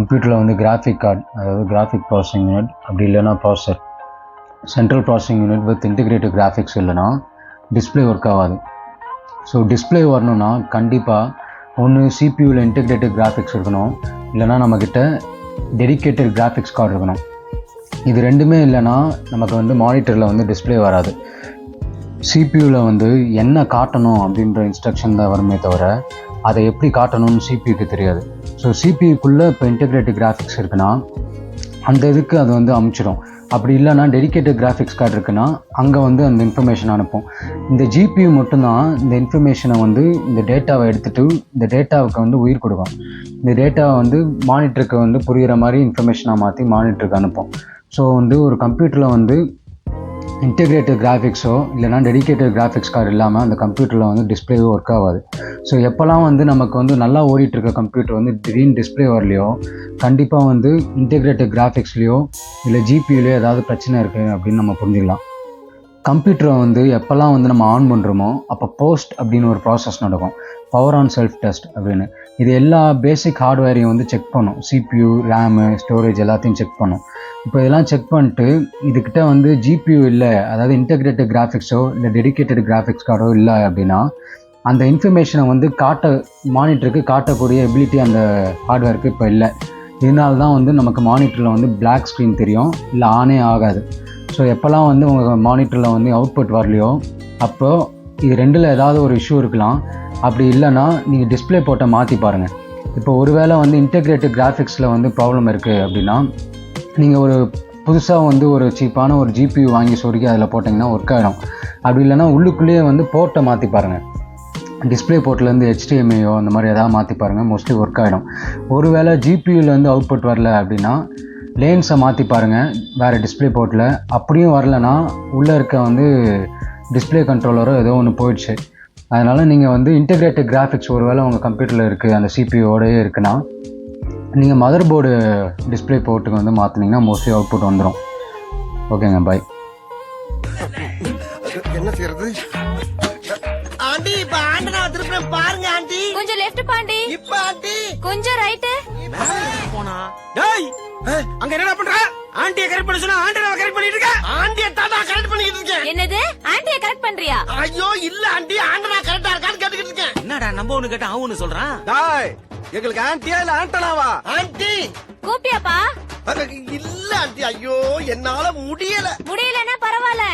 கம்ப்யூட்டரில் வந்து graphic card, அதாவது கிராஃபிக் ப்ராசஸிங் யூனிட், அப்படி இல்லைனா processor, central processing unit with integrated graphics இல்லைனா டிஸ்பிளே ஒர்க் ஆகாது. ஸோ டிஸ்பிளே வரணும்னா கண்டிப்பாக ஒன்று சிபியூவில் இன்டிகிரேட்டட் கிராஃபிக்ஸ் இருக்கணும், இல்லைனா நம்மக்கிட்ட டெடிக்கேட்டட் கிராஃபிக்ஸ் கார்டு இருக்கணும். இது ரெண்டுமே இல்லைனா நமக்கு வந்து மானிட்டரில் வந்து டிஸ்பிளே வராது. சிபியூவில் வந்து என்ன காட்டணும் அப்படின்ற இன்ஸ்ட்ரக்ஷன் தான் வருமே தவிர அதை எப்படி காட்டணும்னு சிபியூக்கு தெரியாது. ஸோ சிபியூக்குள்ளே இப்போ இன்டெகிரேட்டட் கிராஃபிக்ஸ் இருக்குன்னா அந்த இதுக்கு அது வந்து அமுச்சிடும். அப்படி இல்லைனா டெடிக்கேட்டட் கிராஃபிக்ஸ் கார்டு இருக்குன்னா அங்கே வந்து அந்த இன்ஃபர்மேஷன் அனுப்பும். இந்த ஜிபியூ மட்டும்தான் இந்த இன்ஃபர்மேஷனை வந்து இந்த டேட்டாவை எடுத்துகிட்டு இந்த டேட்டாவுக்கு வந்து உயிர் கொடுக்கும். இந்த டேட்டாவை வந்து மானிட்டருக்கு வந்து புரிகிற மாதிரி இன்ஃபர்மேஷனாக மாற்றி மானிட்டருக்கு அனுப்பும். ஸோ வந்து ஒரு கம்ப்யூட்டரில் வந்து இன்டெகிரேட்டட் கிராஃபிக்ஸோ இல்லைனா டெடிக்கேட்டட் கிராஃபிக்ஸ் கார்டு இல்லாமல் அந்த கம்ப்யூட்டரில் வந்து டிஸ்பிளேவோ ஒர்க் ஆகாது. ஸோ எப்போல்லாம் வந்து நமக்கு வந்து நல்லா ஓடிட்டுருக்க கம்ப்யூட்டர் வந்து திடீர்னு டிஸ்பிளே வரலையோ கண்டிப்பாக வந்து இன்டெகிரேட்டட் கிராஃபிக்ஸ்லையோ இல்லை ஜிபியூலையோ ஏதாவது பிரச்சனை இருக்குது அப்படின்னு நம்ம புரிஞ்சுக்கலாம். கம்ப்யூட்டரை வந்து எப்போல்லாம் வந்து நம்ம ஆன் பண்ணுறோமோ அப்போ போஸ்ட் அப்படின்னு ஒரு ப்ராசஸ் நடக்கும், பவர் ஆன் செல்ஃப் டெஸ்ட் அப்படின்னு. இது எல்லா பேசிக் ஹார்ட்வேரையும் வந்து செக் பண்ணும், சிபியூ, ரேமு, ஸ்டோரேஜ் எல்லாத்தையும் செக் பண்ணும். இப்போ இதெல்லாம் செக் பண்ணிட்டு இதுக்கிட்ட வந்து ஜிபியூ இல்லை, அதாவது இன்டெகிரேட்டட் கிராஃபிக்ஸோ இல்லை டெடிக்கேட்டட் கிராஃபிக்ஸ் கார்டோ இல்லை அப்படின்னா அந்த இன்ஃபர்மேஷனை வந்து மானிட்டருக்கு காட்டக்கூடிய எபிலிட்டி அந்த ஹார்ட்வேருக்கு இப்போ இல்லை. இதனால தான் வந்து நமக்கு மானிட்டரில் வந்து பிளாக் ஸ்க்ரீன் தெரியும், இல்லை ஆனே ஆகாது. ஸோ எப்போல்லாம் வந்து உங்கள் மானிட்டரில் வந்து அவுட்புட் வரலையோ அப்போது இது ரெண்டில் ஏதாவது ஒரு இஷ்யூ இருக்கலாம். அப்படி இல்லைன்னா நீங்கள் டிஸ்பிளே போட்டை மாற்றி பாருங்கள். இப்போ ஒருவேளை வந்து இன்டெகிரேட்டட் கிராஃபிக்ஸில் வந்து ப்ராப்ளம் இருக்குது அப்படின்னா நீங்கள் ஒரு புதுசாக வந்து ஒரு சீப்பான ஒரு ஜிபியூ வாங்கி சொருக்கி அதில் போட்டிங்கன்னா ஒர்க் ஆகிடும். அப்படி இல்லைனா உள்ளுக்குள்ளேயே வந்து போர்ட்டை மாற்றி பாருங்கள், டிஸ்பிளே போர்ட்லேருந்து HDMIயோ அந்த மாதிரி எதாவது மாற்றி பாருங்கள், மோஸ்ட்லி ஒர்க் ஆகிடும். ஒருவேளை ஜிபியூலேருந்து அவுட்புட் வரல அப்படின்னா லேன்ஸை மாற்றி பாருங்கள் வேறு டிஸ்பிளே போர்ட்டில். அப்படியும் வரலைன்னா உள்ளே இருக்க வந்து டிஸ்பிளே கண்ட்ரோலரோ ஏதோ ஒன்று போயிடுச்சு. அதனால் நீங்கள் வந்து இன்டெகிரேட்டட் கிராஃபிக்ஸ் ஒருவேளை உங்கள் கம்ப்யூட்டரில் இருக்குது, அந்த சிபியூவோடயே இருக்குன்னா நீங்கள் மதர் போர்டு டிஸ்பிளே போர்ட்டுக்கு வந்து மாற்றினீங்கன்னா மோஸ்ட்லி அவுட்புட் வந்துடும். ஓகேங்க, பாய். என்ன செய்யறது ஆண்டி? இப்ப ஆண்டனா திருப்பி பாருங்க ஆண்டி. கொஞ்சம் லெஃப்ட் பாண்டி. இப்ப ஆண்டி கொஞ்சம் ரைட். போனா டேய் அங்க என்னடா பண்ற? ஆண்டியை கரெக்ட் பண்ண சொன்னா ஆண்டியை கரெக்ட் பண்ணிட்டு இருக்க. ஆண்டியை தாத்தா கரெக்ட் பண்ணிட்டு இருக்கேன். என்னது? ஆண்டியை கரெக்ட் பண்றியா? ஐயோ இல்ல ஆண்டி, ஆண்டனா கரெக்டா இருக்கான்னு கேட்டுக்கிட்டு இருக்கேன். என்னடா நம்ம ஒண்ணு கேட்டா அவன் ஒண்ணு சொல்றான். டேய் எங்களுக்கு ஆண்டியா இல்ல ஆண்டனாவா? ஆண்டி கூப்பியாப்பா? இல்ல ஆண்டி, ஐயோ என்னால முடியல. முடியலன்னா பரவாயில்ல.